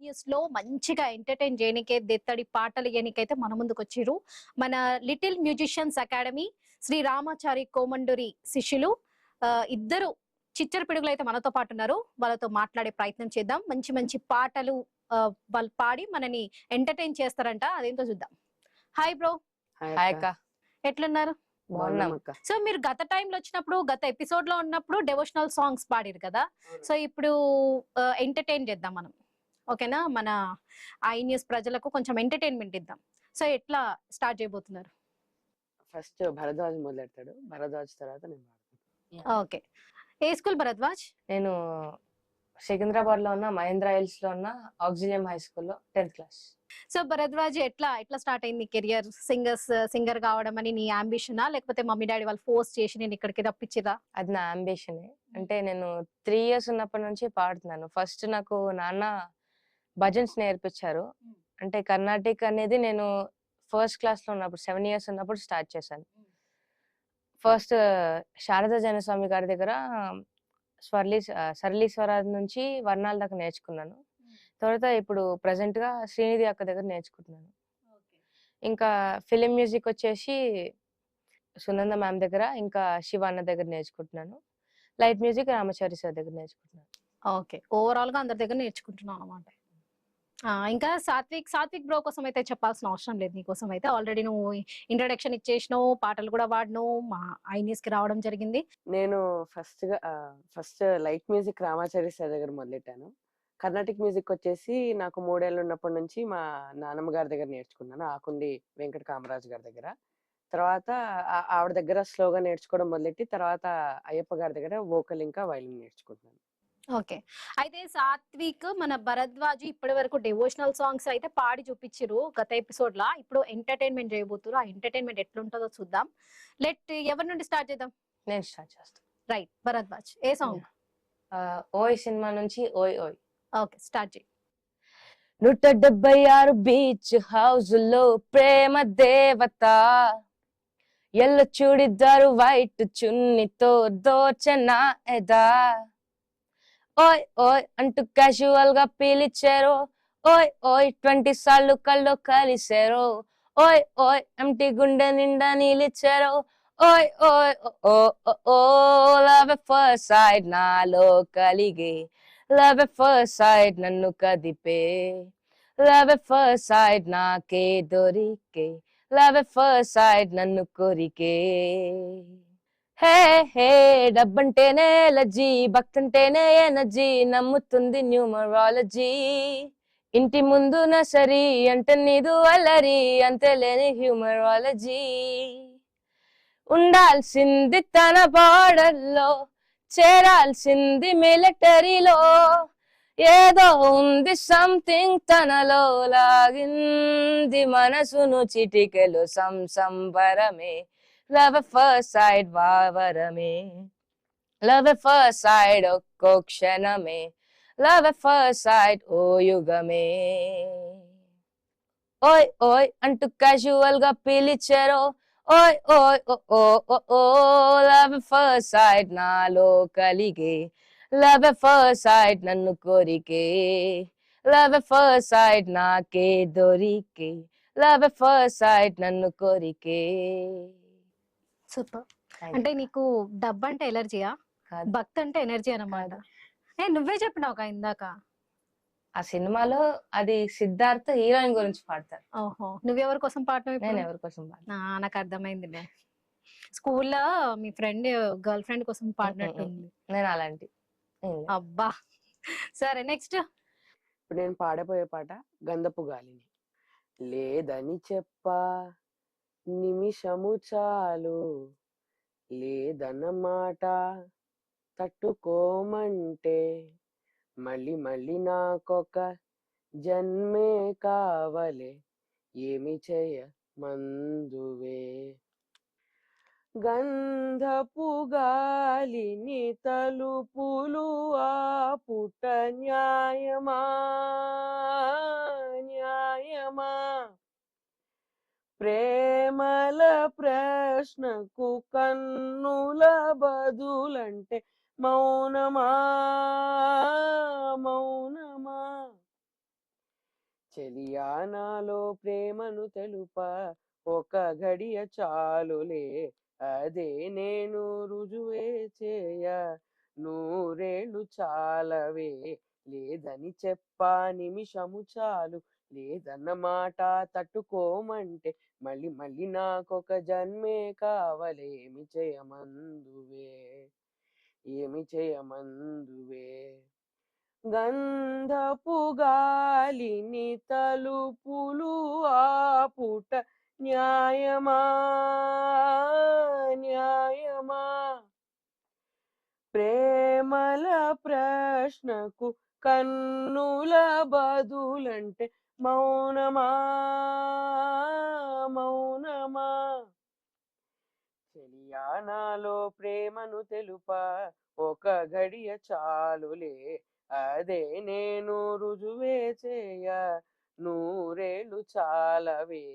News లో మంచిగా entertain చేయనికే దెత్తడి పాటలు ఇయనికైతే మన ముందుకు వచ్చిర్రు మన little musicians academy Shri Ramachari Komanduri శిష్యులు ఇద్దరు చిచ్చర పిడుగులు అయితే మనతో పాటు ఉన్నారు. వాళ్ళతో మాట్లాడే ప్రయత్నం చేద్దాం. మంచి మంచి పాటలు వాళ్ళు పాడి మనని ఎంటర్టైన్ చేస్తారంట. అదేంటో చూద్దాం. Hi bro. హాయ్ అక్క. ఎట్లున్నారు? బాగున్నాం. సో మీరు గత టైంలో వచ్చినప్పుడు గత ఎపిసోడ్ లో ఉన్నప్పుడు డెవోషనల్ సాంగ్స్ పాడిరు కదా. సో ఇప్పుడు ఎంటర్టైన్ చేద్దాం మనం. ఓకేనా? మన ఐ న్యూస్ ప్రజలకు కొంచెం ఎంటర్టైన్మెంట్ ఇద్దాం. సో ఎట్లా స్టార్ట్ చేయబోతున్నారు? ఫస్ట్ భరద్వాజ్ మొదలెడతాడు, భరద్వాజ్ తర్వాత నేను పాడతాను. ఓకే. ఏ స్కూల్ భరద్వాజ్? నేను సికింద్రాబాద్ లో ఉన్న మహేంద్ర హిల్స్ లో ఉన్న ఆక్సిలియం హై స్కూల్లో 10th క్లాస్. సో భరద్వాజ్ ఎట్లా స్టార్ట్ అయింది కెరియర్? సింగర్ కావడం అని నీ అంబిషనా, లేకపోతే మమ్మీ డాడీ వాళ్ళు ఫోర్స్ చేసి నేను ఇక్కడికి రప్పించిరా? అది నా అంబిషన్. అంటే నేను 3 years ఉన్నప్పటి నుంచి పాడుతున్నాను. ఫస్ట్ నాకు నాన్న భజన్స్ నేర్పించారు. అంటే కర్ణాటిక్ అనేది నేను ఫస్ట్ క్లాస్ లో ఉన్నప్పుడు 7 years ఉన్నప్పుడు స్టార్ట్ చేశాను. ఫస్ట్ శారదా జనస్వామి గారి దగ్గర సరళీశ్వరాజ్ నుంచి వర్ణాల దాకా నేర్చుకున్నాను. తర్వాత ఇప్పుడు ప్రెసెంట్ గా శ్రీనిధి అక్క దగ్గర నేర్చుకుంటున్నాను. ఇంకా ఫిలిం మ్యూజిక్ వచ్చేసి సునంద మ్యామ్ దగ్గర, ఇంకా శివ అన్న దగ్గర నేర్చుకుంటున్నాను. లైట్ మ్యూజిక్ రామచారి సార్ దగ్గర నేర్చుకుంటున్నాను. ఓకే. ఓవరాల్ గా అందరి దగ్గర నేర్చుకుంటున్నాను అనమాట. ఇంకా సాత్విక్ బ్రో కోసం అయితే చెప్పాల్సిన అవసరం లేదు. నీకోసం అయితే ఆల్రెడీ నువ్వు ఇంట్రడక్షన్ ఇచ్చేసినావు, పాటలు కూడా వాడినావు, మా ఐ న్యూస్ కి రావడం జరిగింది. నేను first light music Ramachari sir దగ్గర మొదలెట్టాను. కర్ణాటిక్ మ్యూజిక్ వచ్చేసి నాకు 3 ఏళ్ళు ఉన్నప్పటి నుంచి మా నాన్నమ్మ గారి దగ్గర నేర్చుకున్నాను, ఆకుండి వెంకట కామరాజు గారి దగ్గర. తర్వాత ఆవిడ దగ్గర స్లోగా నేర్చుకోవడం మొదలెట్టి తర్వాత అయ్యప్ప గారి దగ్గర వోకల్ ఇంకా వైలిన్ నేర్చుకుంటున్నాను. ఓకే. అయితే సాత్విక్ మన భరద్వాజ్ ఇప్పటి వరకు డివోషనల్ సాంగ్స్ అయితే పాడి చూపించారు గత ఎపిసోడ్ లా. ఇప్పుడు ఎంటర్టైన్మెంట్ చేయబోతున్నారు. ఆ ఎంటర్టైన్మెంట్ ఎట్లుంటుందో చూద్దాం. ఎవరి నుండి స్టార్ట్ చేద్దాం? నేను స్టార్ట్ చేస్తాను. రైట్. భరద్వాజ్ ఏ సాంగ్? ఓయ్ సినిమా నుంచి ఓయ్ ఓయ్. ఓకే, స్టార్ట్ చేయి. 176 బీచ్ హౌస్ లో ప్రేమ దేవత, ఎల్ల చూడిద్దారు వైట్ చున్నితో దోచన ఎదా, ఓయ్ ఓయ్ అంటూ క్యాజువల్ గా పిలిచారు, ఓయ్ ఓయ్ 20 సార్లు కళ్ళు కలిసారు, ఓయ్ ఓయ్ ఎంటి గుండె నిండా నిలిచారు, ఓయ్ ఓయ్ ఓ ఓ లవ్ ఎట్ ఫస్ట్ సైట్ నాలో కలిగే, లవ్ ఎట్ ఫస్ట్ సైట్ నన్ను కదిపే, లవ్ ఎట్ ఫస్ట్ సైట్ నాకే దొరికే, లవ్ ఎట్ ఫస్ట్ సైట్ నన్ను కోరికే. హే హే డబ్బంటేనే ఎలర్జీ, భక్తంటేనే ఎనర్జీ, నమ్ముతుంది న్యూమరాలజీ, ఇంటి ముందు నసరి అంటే నీదు అల్లరి, అంతేలేని హ్యూమరాలజీ, ఉండాల్సింది తన బార్డర్లో, చేరాల్సింది మిలిటరీలో, ఏదో ఉంది సంథింగ్ తనలో, లాగింది మనసును చిటికెలు సంబరమే, లవ్ ఎట్ ఫస్ట్ సైట్ వావరమే, లవ్ ఎట్ ఫస్ట్ సైట్ ఒక్కో క్షణమే, లవ్ ఎట్ ఫస్ట్ సైట్ ఓ యుగమే, ఓయ్ ఓయ్ అంటూ క్యాజువల్ గా పిలిచారో, ఓయ్ ఓయ్ ఓ ఓ లవ్ ఎట్ ఫస్ట్ సైట్ నాలో కలిగే, లవ్ ఎట్ ఫస్ట్ సైట్ నన్ను కోరికే, లవ్ ఎట్ ఫస్ట్ సైట్ నాకే దొరికే, లవ్ ఎట్ ఫస్ట్ సైట్ నన్ను కోరికే. సూపర్. అంటే నీకు డబ్ అంటే ఎలర్జీయా, భక్తి అంటే ఎనర్జీ అన్నమాట? నువ్వే చెప్పినావు ఇందాక. ఆ సినిమాలో అది సిద్ధార్థ హీరోయిన్ గురించి పాడతారు. ఓహో, నువ్వెవరి కోసం పాడతావు? నేను ఎవరి కోసం పాడతా? నాకు అర్థమైంది. స్కూల్లో మీ ఫ్రెండ్ గర్ల్ ఫ్రెండ్ కోసం పాడినట్టుంది. నేను అలాంటి. అబ్బా, సరే నెక్స్ట్. ఇప్పుడు నేను పాడబోయే పాట గంధపు గాలిని. లేదని చెప్పా నిమిషము చాలు, లేదన్నమాట తట్టుకోమంటే, మళ్ళీ మళ్ళీ నాకొక జన్మే కావలే, ఏమి చేయ మందువే, గంధపు గాలిని తలుపులు ఆపుట న్యాయమా న్యాయమా, ప్రేమల ప్రశ్నకు కన్నుల బదులంటే మౌనమా మౌనమా, చెలియా నాలో ప్రేమను తెలుప ఒక గడియ చాలులే అదే నేను రుజువే చేయ నూరేళ్ళు చాలవే లేదని చెప్పా నిమిషము చాలు లేదన్న మాట తట్టుకోమంటే మళ్ళీ మళ్ళీ నాకొక జన్మే కావలే ఏమి చేయమందువే గంధపు గాలిని తలుపులు ఆపుట న్యాయమా న్యాయమా ప్రేమల ప్రశ్నకు కన్నుల బదులంటే మౌనమా మౌనమా చెలియా నాలో ప్రేమను తెలుప ఒక గడియ చాలులే అదే నేను రుజువే చేయ నూరేళ్ళు చాలవే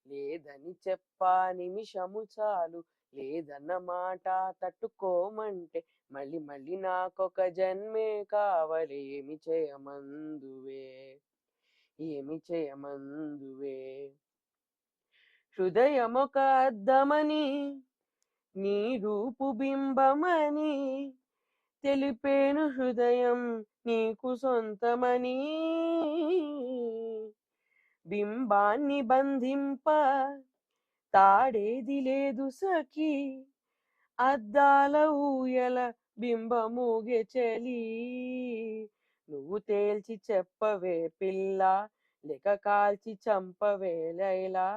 లేదని చెప్పా నిమిషము చాలు లేదన్న మాట తట్టుకోమంటే మళ్ళీ మళ్ళీ నాకొక జన్మే కావాలి ఏమి చేయమందువే హృదయమొక అద్దమని నీ రూపు బింబమని తెలిపేను హృదయం నీకు సొంతమని బింబాన్ని బంధింప తాడేది లేదు సఖీ అద్దాల ఊయల బింబమూగె చలి నువ్వు తేల్చి చెప్పవే పిల్ల లేక కాల్చి చంపవే లైలా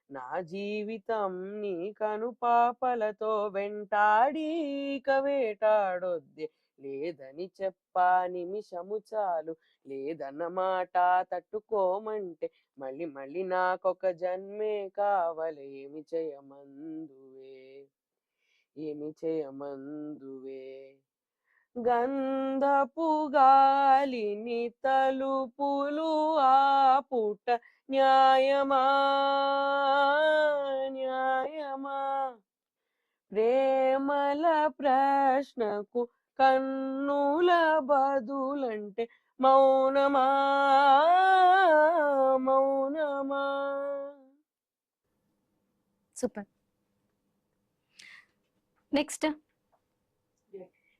నా జీవితం నీ కనుపాపలతో వెంటాడీక వేటాడొద్దే లేదని చెప్పా నిమిషము చాలు లేదన్న మాట తట్టుకోమంటే మళ్ళీ మళ్ళీ నాకొక జన్మే కావాలి ఏమి చేయమందువే గంధపు గాలిని తలుపులు ఆపుట న్యాయమా న్యాయమా ప్రేమల ప్రశ్నకు కన్నుల బదులంటే మౌనమా మౌనమా సూపర్. నెక్స్ట్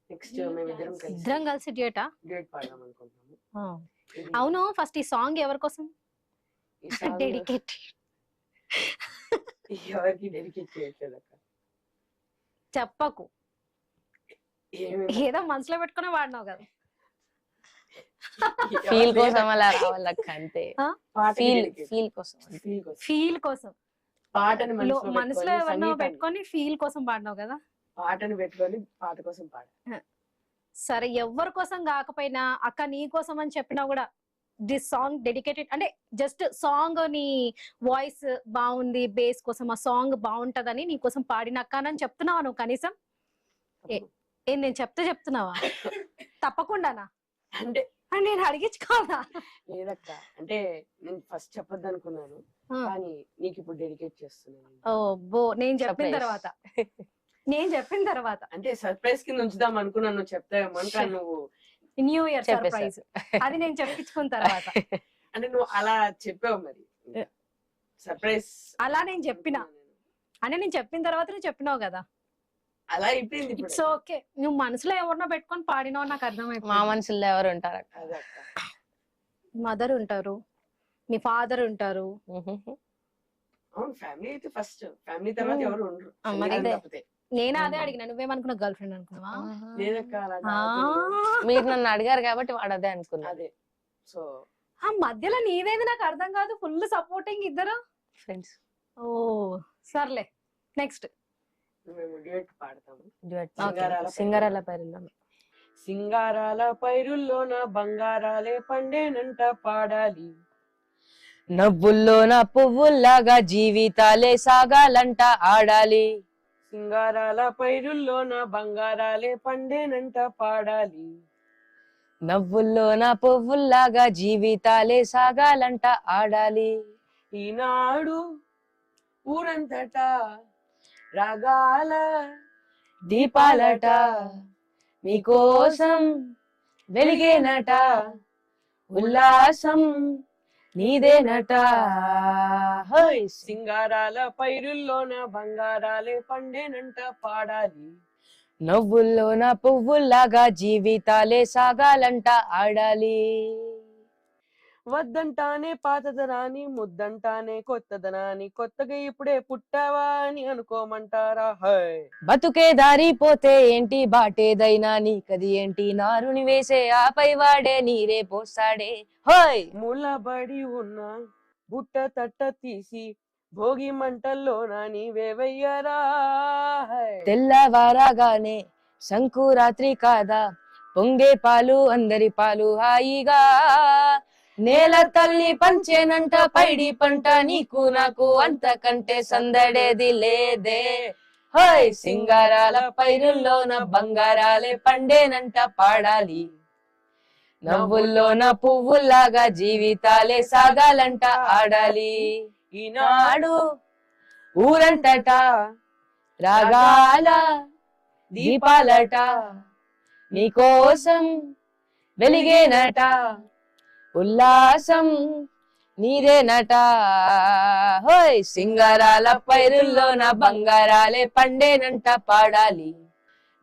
నెక్స్ట్ మేమిద్దరం ఇద్దరం కలిసి డ్యూయటా? డ్యూయట్ పాడదాం అనుకుంటున్నాము. అవును, ఫస్ట్ ఈ సాంగ్ ఎవరి కోసం డెడికేట్? ఎవరికి డెడికేట్ చేయట్లేదు అక్క. చెప్పకు, ఏదో మనసులో పెట్టుకునే వాడినావు కదా. ఫీల్ కోసం అలా రావాలక్క అంతే. ఫీల్ కోసం పాటని మనసులో ఎవరినో పెట్టుకొని ఫీల్ కోసం పాడినావు కదా. పాటను పెట్టుకొని పాట కోసం పాడ. సరే, ఎవరి కోసం కాకపోయినా అక్క నీ కోసం అని చెప్పినా కూడా దిస్ సాంగ్ డెడికేటెడ్ అంటే జస్ట్ సాంగ్ నీ వాయిస్ బాగుంది, బేస్ కోసం ఆ సాంగ్ బాగుంటదని నీ కోసం పాడినక్కనని చెప్తున్నావా నువ్వు? కనీసం ఏం నేను చెప్తున్నావా? తప్పకుండానా? అంటే నేను అడిగించుకోవాలా? లేదక్క, అంటే నేను ఫస్ట్ చెప్పొద్దు అనుకున్నాను, కానీ నీకు ఇప్పుడు డెడికేట్ చేస్తున్నాను. ఓ బో, నేను చెప్పిన తర్వాత అంటే సర్ప్రైజ్ కింద ఉంచుదాం అనుకున్నాను. నువ్వు చెప్తావేమో కానీ నువ్వు న్యూ ఇయర్ సర్ప్రైజ్ అది నేను చెప్పించుకున్న తర్వాత అంటే నువ్వు అలా చెప్పావు. మరి సర్ప్రైజ్ అలా నేను చెప్పిన తర్వాత నువ్వు చెప్పినావు కదా. అలా అయిపోయింది. ఇట్స్ ఓకే, నువ్వు మనసులో ఎవరినో పెట్టుకొని పాడినావు నాకు అర్థమైపోయింది. మా మనసులో ఎవరు ఉంటారు? మదర్ ఉంటారు, మీ ఫాదర్ ఉంటారు. అవును, ఫ్యామిలీ అయితే ఫస్ట్, ఫ్యామిలీ తర్వాత ఎవరు ఉండరు. నేను అదే అడిగినా, నువ్వేమనుకున్నావు? గర్ల్ ఫ్రెండ్ అనుకున్నావా? మీరు నన్ను అడిగారు కాబట్టి వాడు అదే అనుకున్నా. అదే సో ఆ మధ్యలో నీదేది నాకు అర్థం కాదు. ఫుల్ సపోర్టింగ్ ఇద్దరు ఫ్రెండ్స్. ఓ సర్లే, నెక్స్ట్ మేము డ్యూయట్ పాడతాము. సింగారాల పైరుల్లోన బంగారాలే పండేనంట పాడాలి, నవ్వుల్లోన పువ్వుల్లాగా జీవితాలే సాగాలంట ఆడాలి. సింగారాల పైరుల్లోన బంగారాలే పండేనంట పాడాలి, నవ్వుల్లోన పువ్వుల్లాగా జీవితాలే సాగాలంట ఆడాలి. ఈనాడు ఊరంతటా రాగాల దీపాలట మీకోసం వెలిగేనట, ఉల్లాసం నీదేనట హోయ్ సింగారాల పైరుల్లోన బంగారాలే పండేనంట పాడాలి. నవ్వుల్లోన పువ్వుల్లాగా జీవితాలే సాగాలంట ఆడాలి. వద్దంటానే పాతదనాన్ని, ముద్దంటానే కొత్తదనాన్ని, కొత్తగా ఇప్పుడే పుట్టావా అని అనుకోమంటారా? హై బతుకే దారి పోతే ఏంటి, బాటేదైనా నీకది ఏంటి, నారుని వేసే ఆపై వాడే నీరే పోస్తాడే. హోయ్ ముళ్ళబడి ఉన్న బుట్ట తట్ట తీసి భోగి మంటల్లోన నీవేవయ్యరా. తెల్లవారగానే సంకురాత్రి కాదా, పొంగే పాలు అందరి పాలు హాయిగా, నేల తల్లి పంచేనంట పైడి పంట, నీకు నాకు అంతకంటే సందడేది లేదే. హోయ్ సింగారాల పైరుల్లోన బంగారాలే పండేనంట పాడాలి. నవ్వుల్లోన పువ్వుల్లాగా జీవితాలే సాగాలంట ఆడాలి. ఈనాడు ఊరంతటా రాగాల దీపాలట, నీకోసం వెలిగేనట, ఉల్లాసం నీదేనట. హోయ్ సింగారాల పైరుల్లోన బంగారాలే పండేనంట పాడాలి.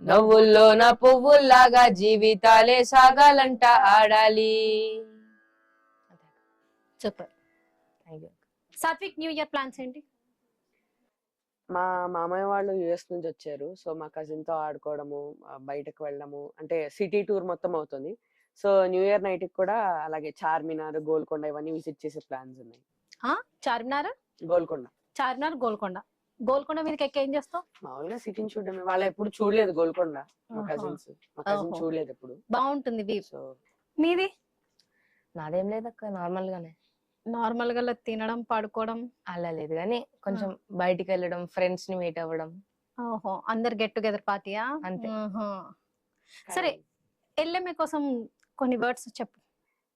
నవ్వుల్లోన పువ్వుల్లాగా జీవితాలే సాగాలంట ఆడాలి. Super. Sathvik, new year plans ఏంటి? మా మామయ్య వాళ్ళు యుఎస్ నుంచి వచ్చారు. సో మా కజిన్ తో ఆడుకోవడము, బయటకు వెళ్ళడము, అంటే సిటీ టూర్ మొత్తం అవుతుంది. సో న్యూ ఇయర్ నైట్ కి కూడా అలాగే చార్మినార్, గోల్కొండ ఇవన్నీ విజిట్ చేసే ప్లాన్స్ ఉన్నాయి. చార్మినార్, గోల్కొండ. చార్మినార్, గోల్కొండ. గోల్కొండ మీదకి ఎక్కి ఏం చేస్తావు? మామూలుగా సిటీని చూడడమే. వాళ్ళు ఎప్పుడు చూడలేదు గోల్కొండ. మా ఆహా. కజిన్స్ మా కజిన్ ఓహో. చూడలేదు ఎప్పుడు. బాగుంటుంది వ్యూ. సో మీది? నాదేం లేదక్క, నార్మల్ గానే. నార్మల్ గా తినడం, పడుకోవడం. అలా లేదు కానీ కొంచెం బయటికి వెళ్ళడం, ఫ్రెండ్స్ ని మీట్ అవ్వడం. ఓహో, అందరు గెట్ టుగెదర్ పార్టీయా? అంతే. సరే, ఎల్ఎంఏ కోసం కొన్ని వర్డ్స్ చెప్పు.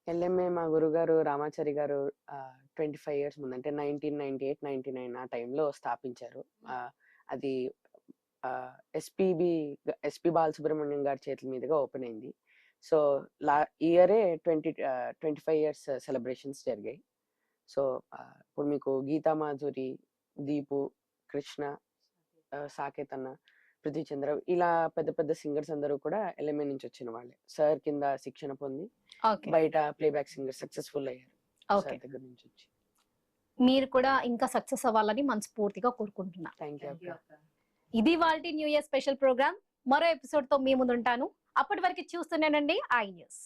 ఎల్ఎంఏ మా గురుగారు రామాచారి గారు 25 years ముందు, అంటే 1998, 99 ఆ టైంలో స్థాపించారు. అది ఎస్పి బాలసుబ్రహ్మణ్యం గారి చేతుల మీదుగా ఓపెన్ అయింది. సో ఇయరే 25 years సెలబ్రేషన్స్ జరిగాయి. సో ఇప్పుడు మీకు గీతా మాధురి, దీపు, కృష్ణ, సాకేత్ అన్న, పృథ్వీ చంద్ర, ఇలా పెద్ద పెద్ద సింగర్స్ అందరూ కూడా ఎల్ఎంఏ నుంచి వచ్చిన వాళ్ళే. సార్ కింద శిక్షణ పొంది బయట ప్లేబ్యాక్ సింగర్ సక్సెస్ఫుల్ అయ్యారు సార్ దగ్గర నుంచి వచ్చి. మీరు కూడా ఇంకా సక్సెస్ అవ్వాలని మనస్ఫూర్తిగా కోరుకుంటున్నా. Thank you. ఇది వాళ్ళ న్యూ ఇయర్ స్పెషల్ ప్రోగ్రామ్. మరో ఎపిసోడ్ తో మీ ముందు ఉంటాను. అప్పటి వరకు చూస్తూనేనండి ఐ న్యూస్.